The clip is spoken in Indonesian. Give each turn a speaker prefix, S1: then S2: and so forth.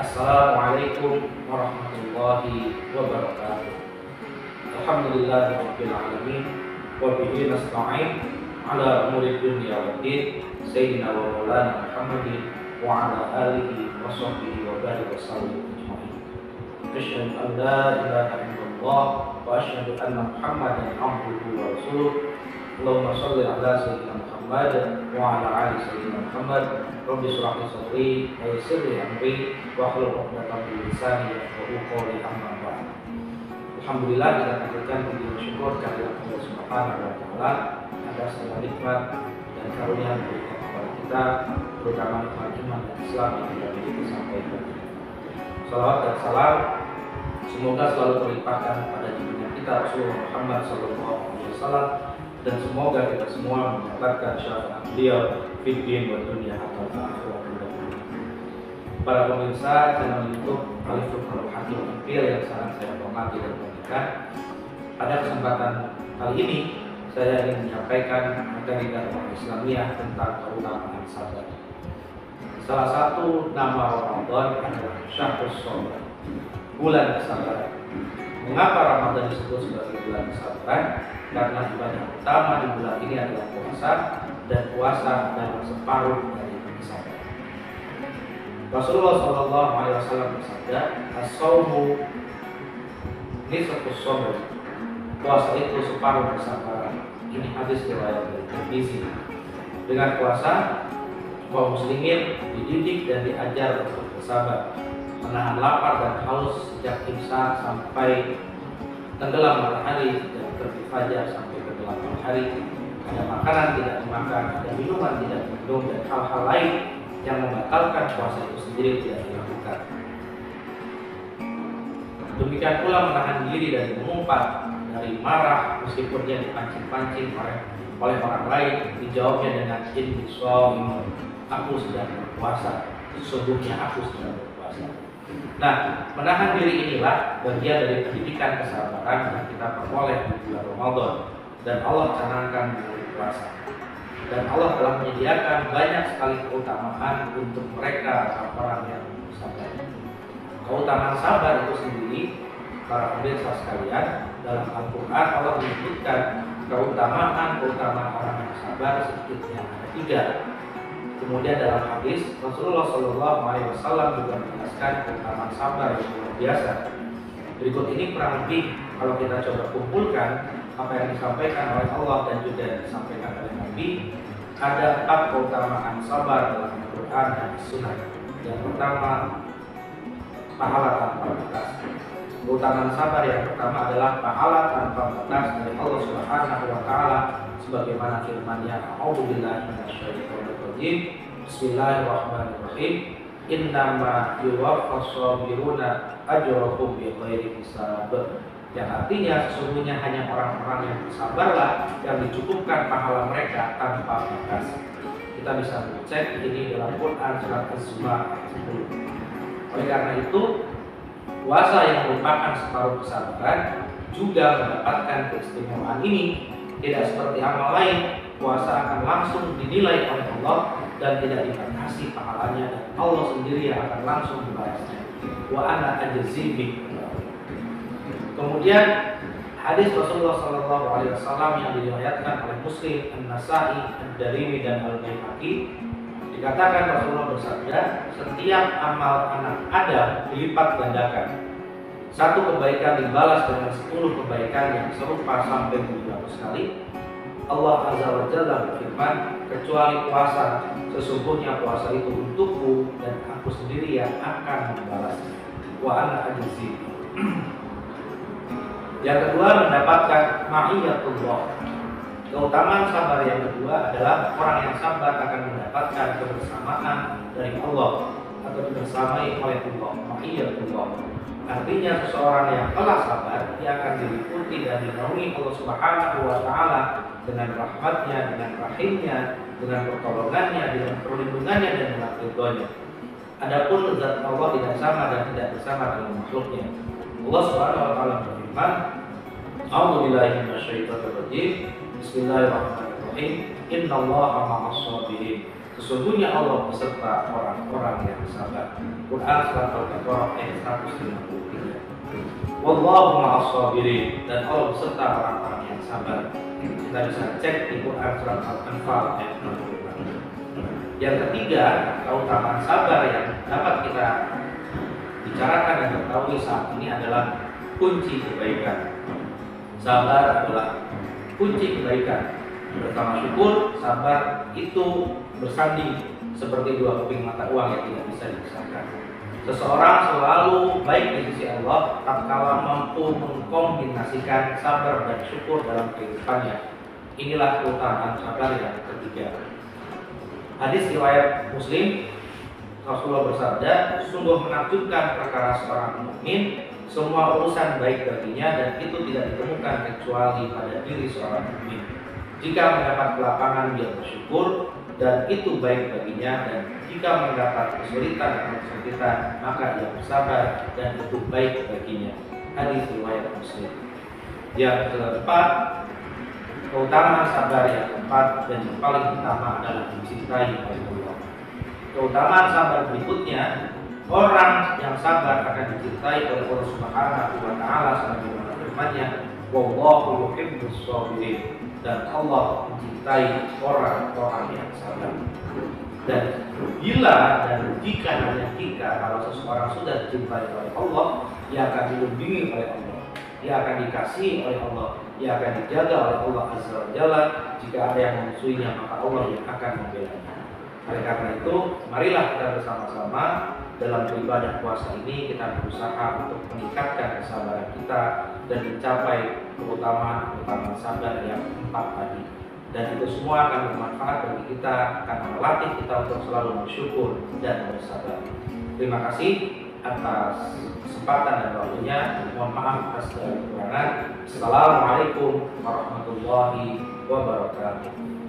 S1: Assalamualaikum warahmatullahi wabarakatuh. Alhamdulillahirabbil alamin wa bihi nasta'in ala umuri dunya waddin. Sayyidina wa maulana Muhammadin wa ala alihi wa sahbihi wa barik wa sallim ajma'in. Asyhadu an la ilaha illallah wa asyhadu anna Muhammadan abduhu wa rasuluh. Allahumma shalli ala sayyidina Muhammad wa ala ali sayyidina Muhammad. Rabbi shrah li sadri wa yassir li amri wa hlul 'uqdatam min lisani yafqahu qawli, amma ba'd. Alhamdulillah, kita panjatkan puji dan syukur kehadirat Allah Subhanahu wa taala atas segala nikmat dan karunia yang diberikan kepada kita, terutama nikmat iman dan Islam yang kita miliki sampai hari ini. Salawat dan salam semoga selalu terlimpahkan pada junjungan kita Rasulullah Muhammad SAW, dan semoga kita semua mendapatkan syafaat beliau fid din wa dunya hatta akhirah. Para pemirsa channel YouTube Alifun Hakim Ampil yang sangat saya hormati dan banggakan, pada kesempatan kali ini saya ingin menyampaikan materi dakwah Islamiyah tentang keutamaan sabar. Salah satu nama Ramadan adalah Syahrus Shabar, bulan kesabaran. Mengapa Ramadan disebut sebagai bulan kesabaran? Karena ibadah utama di bulan ini adalah puasa, dan puasa adalah separuh dari kesabaran. Rasulullah SAW bersabda, "As-shaumu nisfus sabr." Puasa itu separuh kesabaran. Ini hadis riwayat dari Tirmizi. Dengan puasa, kaum muslimin dididik dan diajar untuk bersabar, menahan lapar dan haus sejak imsak sampai tenggelam matahari, sejak terbit fajar sampai tenggelam matahari. Ada makanan tidak dimakan, ada minuman tidak diminum, dan hal-hal lain yang membatalkan puasa itu sendiri tidak dilakukan. Demikian pula menahan diri dari mengumpat, dari marah meskipun dia dipancing-pancing oleh orang lain. Dijawabnya dengan inni shaum, aku sedang berpuasa, sesungguhnya aku sedang berpuasa. Nah, menahan diri inilah bagian dari pendidikan kesabaran yang kita peroleh di bulan Ramadan, dan Allah canangkan melalui puasa. Dan Allah telah menyediakan banyak sekali keutamaan untuk mereka orang yang bersabar. Keutamaan sabar itu sendiri, para pemirsa sekalian, dalam Al-Quran Allah menyebutkan keutamaan orang yang sabar sedikitnya ada 3. Kemudian dalam hadis Rasulullah SAW juga menjelaskan keutamaan sabar yang luar biasa. Berikut ini kurang lebih kalau kita coba kumpulkan apa yang disampaikan oleh Allah dan juga yang disampaikan oleh Nabi. Ada 4 keutamaan sabar dalam Al-Quran dan Sunnah. Yang pertama, pahala tanpa batas. Keutamaan sabar yang pertama adalah pahala tanpa batas dari Allah Subhanahu wa taala, sebagaimana firman-Nya, "A'udzubillahi minasyaitonir rajim. Bismillahirrahmanirrahim. Innama yuwaffas shabiruna ajrahum bighairi hisab." Yang artinya sesungguhnya hanya orang-orang yang bersabarlah yang dicukupkan pahala mereka tanpa batas. Kita bisa cek ini dalam Quran surat Az-Zumar ayat 10. Oleh karena itu, puasa yang merupakan separuh kesabaran juga mendapatkan keistimewaan ini. Tidak seperti amal lain, puasa akan langsung dinilai oleh Allah dan tidak dibatasi pahalanya, dan Allah sendiri yang akan langsung membalasnya. Wa ana ajzi bih. Kemudian hadis Rasulullah SAW yang diriwayatkan oleh Muslim, An-Nasa'i, Ad-Darimi, dan Al-Baihaqi, dikatakan Rasulullah bersabda, setiap amal anak Adam dilipat gandakan. 1 kebaikan dibalas dengan 10 kebaikan yang serupa sampai 700 kali. Allah Azza wa Jalla berfirman, kecuali puasa, sesungguhnya puasa itu untukku dan aku sendiri yang akan membalasnya. Wa ana ajzi. Yang kedua, mendapatkan ma'iyatullah. Keutamaan sabar yang kedua adalah orang yang sabar akan mendapatkan kebersamaan dari Allah atau dibersamai oleh Allah. Ma'iyatullah artinya seseorang yang telah sabar, dia akan diliputi dan dinaungi Allah Subhanahu wa taala dengan rahmatnya, dengan rahimnya, dengan pertolongannya, dengan perlindungannya, dan dengan ridhonya. Adapun zat Allah tidak sama dan tidak bersama dengan makhluknya. Allah Subhanahu wa taala berfirman, "A'udzubillahi minasyaitonir rajim. Bismillahirrahmanirrahim. Innallaha ma'as shabirin." Sesungguhnya Allah beserta orang-orang yang sabar. Quran surat Al-Baqarah ayat 153. Wallahu ma'as sabirin, dan Allah beserta orang-orang yang sabar. Kita bisa cek di Quran surat Al-Anfal ayat 64. Yang ketiga, keutamaan sabar yang dapat kita bicarakan dan ketahui saat ini adalah kunci kebaikan. Sabar adalah kunci kebaikan. Pertama syukur, sabar itu bersanding seperti dua keping mata uang yang tidak bisa dipisahkan. Seseorang selalu baik di sisi Allah tatkala mampu mengkombinasikan sabar dan syukur dalam kehidupannya. Inilah keutamaan sabar yang ketiga. Hadis riwayat Muslim, Rasulullah bersabda, sungguh menakjubkan perkara seorang mukmin, semua urusan baik baginya dan itu tidak ditemukan kecuali pada diri seorang mukmin. Jika mendapat kelapangan dia bersyukur dan itu baik baginya, dan jika mendapat kesulitan atau kesempitan maka ia bersabar dan itu baik baginya. Hadis riwayat Muslim. Yang keempat, keutamaan sabar yang keempat dan yang paling utama adalah dicintai oleh Allah. Keutamaan sabar berikutnya, orang yang sabar akan dicintai oleh Allah Subhanahu wa taala sebagaimana firman-Nya, wallahu yuhibbus shabirin, dan Allah mencintai orang-orang yang sabar. Dan bila dan jika hanya jika kalau seseorang sudah dicintai oleh Allah, ia akan dilindungi oleh Allah, ia akan dikasihi oleh Allah, ia akan dijaga oleh Allah Azza wa Jalla. Jika ada yang memusuhinya maka Allah yang akan membelanya. Oleh karena itu, marilah kita bersama-sama dalam beribadah puasa ini kita berusaha untuk meningkatkan kesabaran kita dan mencapai keutamaan sabar yang empat tadi. Dan itu semua akan bermanfaat bagi kita, akan melatih kita untuk selalu bersyukur dan bersabar. Terima kasih atas kesempatan dan waktunya. Mohon maaf atas segala kekurangan. Assalamualaikum warahmatullahi wabarakatuh.